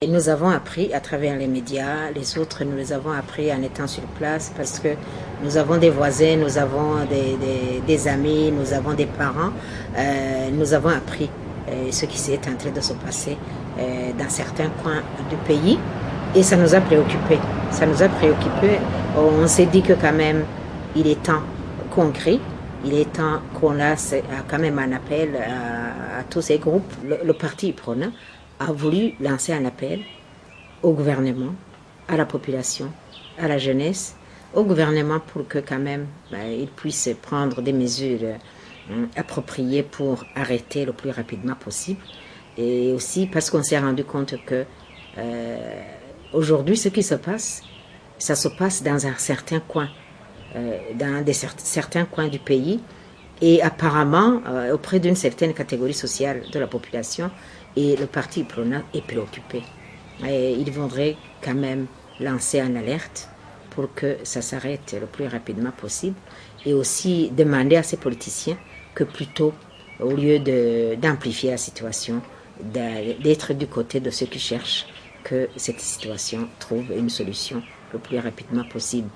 Nous avons appris à travers les médias, les autres nous les avons appris en étant sur place parce que nous avons des voisins, nous avons des amis, nous avons des parents. Nous avons appris ce qui s'est en train de se passer dans certains coins du pays et ça nous a préoccupés. Ça nous a préoccupés. On s'est dit que quand même il est temps qu'on crie, il est temps qu'on lance quand même un appel à tous ces groupes. Le parti Prona a voulu lancer un appel au gouvernement, à la population, à la jeunesse, au gouvernement pour que quand même il puisse prendre des mesures appropriées pour arrêter le plus rapidement possible. Et aussi parce qu'on s'est rendu compte que aujourd'hui ce qui se passe, ça se passe dans un certain coin, certains coins du pays. Et apparemment, auprès d'une certaine catégorie sociale de la population, et le parti Prona est préoccupé. Et il voudrait quand même lancer une alerte pour que ça s'arrête le plus rapidement possible et aussi demander à ces politiciens que plutôt, au lieu d'amplifier la situation, d'être du côté de ceux qui cherchent que cette situation trouve une solution le plus rapidement possible.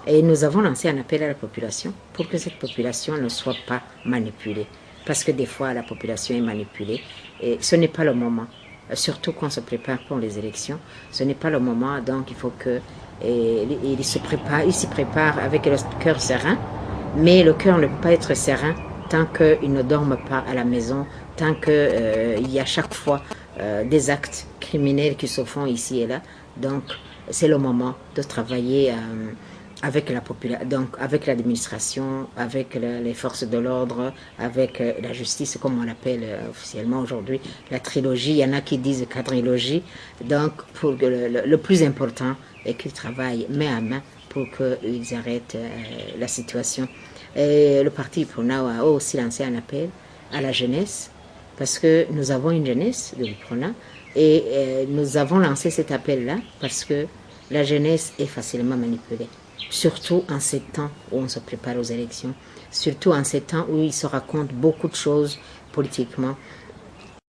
Et nous avons lancé un appel à la population pour que cette population ne soit pas manipulée. Parce que des fois, la population est manipulée et ce n'est pas le moment. Surtout quand on se prépare pour les élections, ce n'est pas le moment. Donc, il faut qu'il s'y prépare avec le cœur serein. Mais le cœur ne peut pas être serein tant qu'il ne dorme pas à la maison, tant qu'il y a chaque fois des actes criminels qui se font ici et là. Donc, c'est le moment de travailler avec la population, donc avec l'administration, avec les forces de l'ordre, avec la justice, comme on l'appelle officiellement aujourd'hui, la trilogie. Il y en a qui disent quadrilogie. Donc, pour le plus important est qu'ils travaillent main à main pour qu'ils arrêtent la situation. Et le parti Prona a aussi lancé un appel à la jeunesse, parce que nous avons une jeunesse de Prona, et nous avons lancé cet appel-là parce que la jeunesse est facilement manipulée. Surtout en ces temps où on se prépare aux élections, surtout en ces temps où il se raconte beaucoup de choses politiquement.